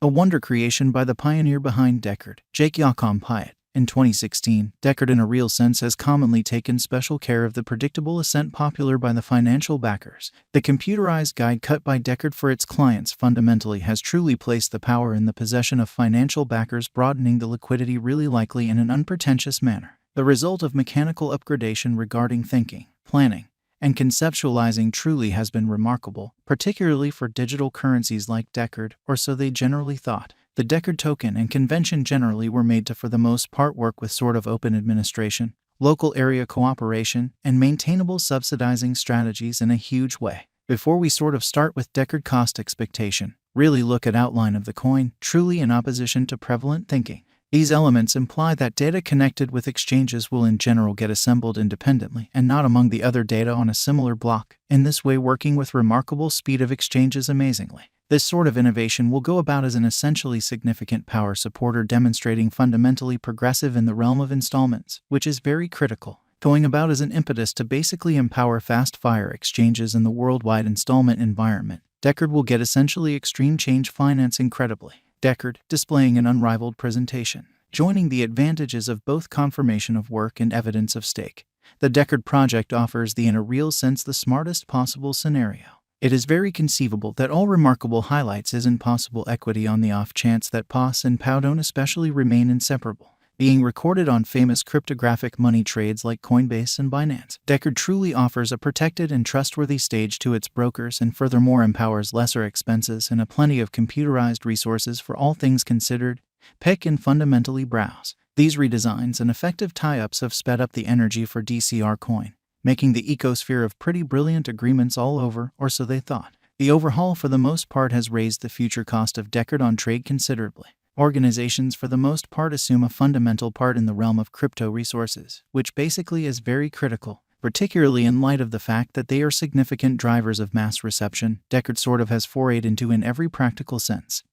a wonder creation by the pioneer behind Deckard, Jake Yakom Pyatt. In 2016, Deckard in a real sense has commonly taken special care of the predictable ascent popular by the financial backers. The computerized guide cut by Deckard for its clients fundamentally has truly placed the power in the possession of financial backers, broadening the liquidity really likely in an unpretentious manner. The result of mechanical upgradation regarding thinking, planning, and conceptualizing truly has been remarkable, particularly for digital currencies like Deckard, or so they generally thought. The Deckard token and convention generally were made to for the most part work with sort of open administration, local area cooperation, and maintainable subsidizing strategies in a huge way. Before we sort of start with Deckard cost expectation, really look at outline of the coin, truly in opposition to prevalent thinking. These elements imply that data connected with exchanges will in general get assembled independently and not among the other data on a similar block, in this way working with remarkable speed of exchanges amazingly. This sort of innovation will go about as an essentially significant power supporter, demonstrating fundamentally progressive in the realm of installments, which is very critical, going about as an impetus to basically empower fast-fire exchanges in the worldwide installment environment. Deckard will get essentially extreme change finance incredibly. Deckard, displaying an unrivaled presentation, joining the advantages of both confirmation of work and evidence of stake. The Deckard project offers in a real sense the smartest possible scenario. It is very conceivable that all remarkable highlights isn't possible equity on the off chance that POS and POW don't especially remain inseparable, being recorded on famous cryptographic money trades like Coinbase and Binance. Deckard truly offers a protected and trustworthy stage to its brokers and furthermore empowers lesser expenses and a plenty of computerized resources for all things considered. Pick and fundamentally browse. These redesigns and effective tie-ups have sped up the energy for DCR coin, making the ecosphere of pretty brilliant agreements all over, or so they thought. The overhaul for the most part has raised the future cost of Deckard on trade considerably. Organizations for the most part assume a fundamental part in the realm of crypto resources, which basically is very critical, particularly in light of the fact that they are significant drivers of mass reception. Deckard sort of has forayed into in every practical sense.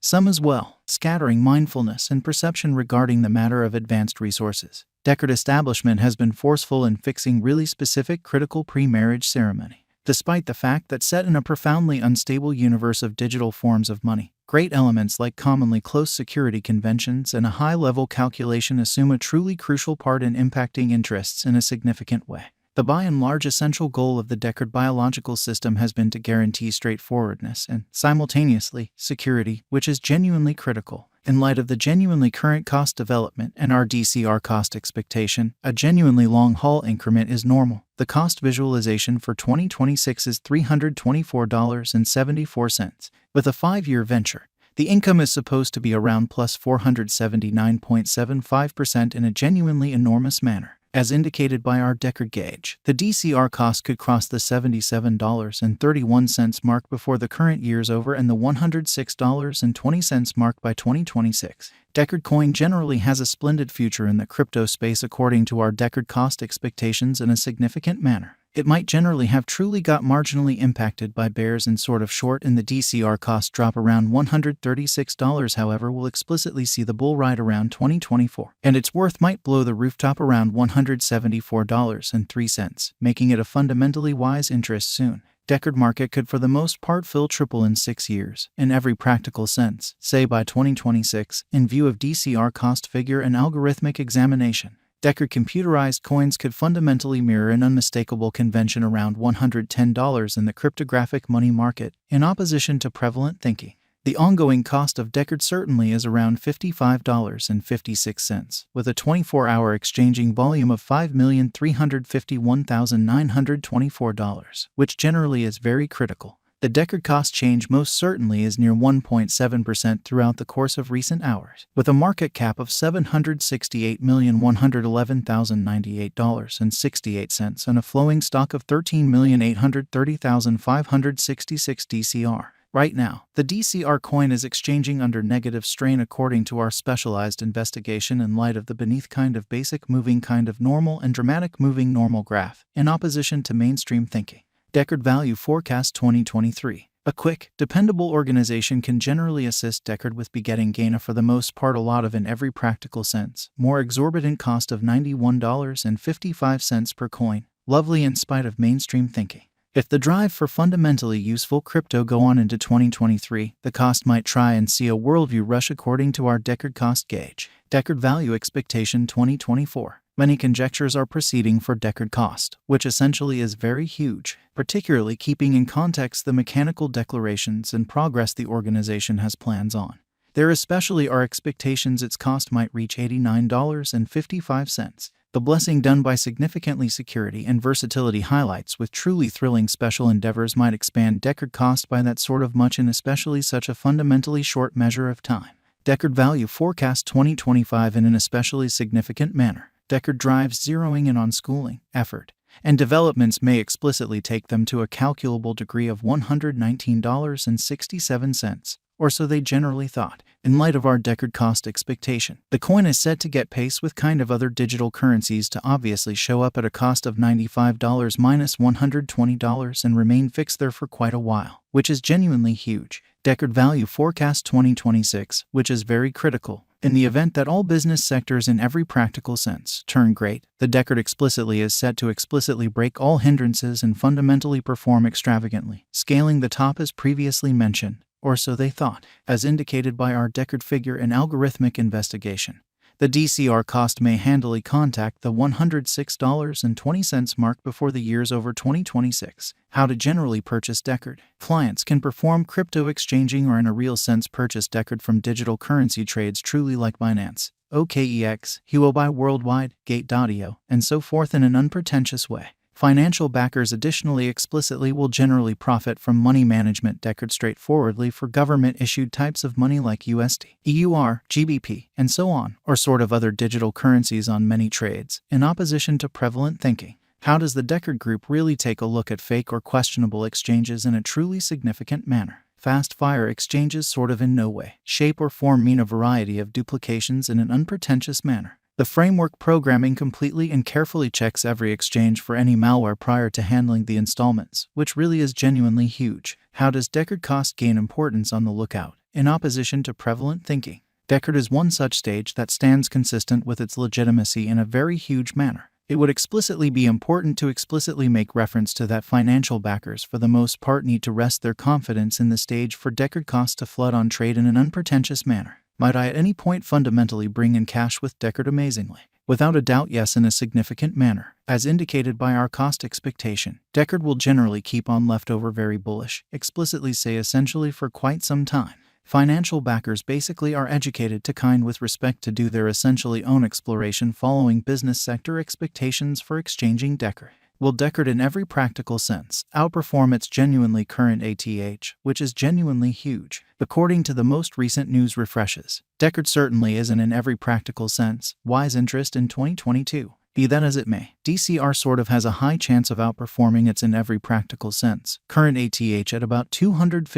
Some as well, scattering mindfulness and perception regarding the matter of advanced resources. Deckard establishment has been forceful in fixing really specific critical pre-marriage ceremony. Despite the fact that set in a profoundly unstable universe of digital forms of money, great elements like commonly close security conventions and a high-level calculation assume a truly crucial part in impacting interests in a significant way. The by and large essential goal of the Deckard biological system has been to guarantee straightforwardness and, simultaneously, security, which is genuinely critical. In light of the genuinely current cost development and our DCR cost expectation, a genuinely long-haul increment is normal. The cost visualization for 2026 is $324.74. With a 5-year venture, the income is supposed to be around plus 479.75% in a genuinely enormous manner. As indicated by our Deckard gauge, the DCR cost could cross the $77.31 mark before the current year's over and the $106.20 mark by 2026. Deckard coin generally has a splendid future in the crypto space according to our Deckard cost expectations in a significant manner. It might generally have truly got marginally impacted by bears and sort of short in the DCR cost drop around $136, however will explicitly see the bull ride around 2024, and its worth might blow the rooftop around $174.03, making it a fundamentally wise interest soon. Deckard market could for the most part triple in 6 years, in every practical sense, say by 2026, in view of DCR cost figure and algorithmic examination. Deckard computerized coins could fundamentally mirror an unmistakable convention around $110 in the cryptographic money market, in opposition to prevalent thinking. The ongoing cost of Deckard certainly is around $55.56, with a 24-hour exchanging volume of $5,351,924, which generally is very critical. The Deckard cost change most certainly is near 1.7% throughout the course of recent hours, with a market cap of $768,111,098.68 and a flowing stock of $13,830,566 DCR. Right now, the DCR coin is exchanging under negative strain according to our specialized investigation in light of the beneath kind of basic moving kind of normal and dramatic moving normal graph, in opposition to mainstream thinking. Deckard Value Forecast 2023. A quick, dependable organization can generally assist Deckard with begetting gain for the most part a lot of in every practical sense. More exorbitant cost of $91.55 per coin. Lovely in spite of mainstream thinking. If the drive for fundamentally useful crypto go on into 2023, the cost might try and see a worldview rush according to our Deckard cost gauge. Deckard Value Expectation 2024. Many conjectures are proceeding for Deckard cost, which essentially is very huge, particularly keeping in context the mechanical declarations and progress the organization has plans on. There especially are expectations its cost might reach $89.55. The blessing done by significantly security and versatility highlights with truly thrilling special endeavors might expand Deckard cost by that sort of much in especially such a fundamentally short measure of time. Deckard Value Forecast 2025 in an especially significant manner. Deckard drives zeroing in on schooling, effort, and developments may explicitly take them to a calculable degree of $119.67, or so they generally thought. In light of our Deckard cost expectation, the coin is set to get pace with kind of other digital currencies to obviously show up at a cost of $95 minus $120 and remain fixed there for quite a while, which is genuinely huge. Deckard Value Forecast 2026, which is very critical. In the event that all business sectors in every practical sense turn great, the Deckard explicitly is set to explicitly break all hindrances and fundamentally perform extravagantly, scaling the top as previously mentioned, or so they thought, as indicated by our Deckard figure and algorithmic investigation. The DCR cost may handily contact the $106.20 mark before the year's over 2026. How to generally purchase Deckard. Clients can perform crypto exchanging or in a real sense purchase Deckard from digital currency trades truly like Binance, OKEX, Huobi Worldwide, Gate.io, and so forth in an unpretentious way. Financial backers additionally explicitly will generally profit from money management Deckard straightforwardly for government-issued types of money like USD, EUR, GBP, and so on, or sort of other digital currencies on many trades, in opposition to prevalent thinking. How does the Deckard Group really take a look at fake or questionable exchanges in a truly significant manner? Fast-fire exchanges sort of in no way, shape, or form mean a variety of duplications in an unpretentious manner. The framework programming completely and carefully checks every exchange for any malware prior to handling the installments, which really is genuinely huge. How does Deckard cost gain importance on the lookout, in opposition to prevalent thinking? Deckard is one such stage that stands consistent with its legitimacy in a very huge manner. It would explicitly be important to explicitly make reference to that financial backers for the most part need to rest their confidence in the stage for Deckard cost to flood on trade in an unpretentious manner. Might I at any point fundamentally bring in cash with Deckard amazingly? Without a doubt, yes, in a significant manner. As indicated by our cost expectation, Deckard will generally keep on leftover very bullish, explicitly say essentially for quite some time. Financial backers basically are educated to kind with respect to do their essentially own exploration following business sector expectations for exchanging Deckard. Will Deckard in every practical sense outperform its genuinely current ATH, which is genuinely huge? According to the most recent news refreshes, Deckard certainly isn't in every practical sense wise interest in 2022. Be that as it may, DCR sort of has a high chance of outperforming its in every practical sense current ATH at about 250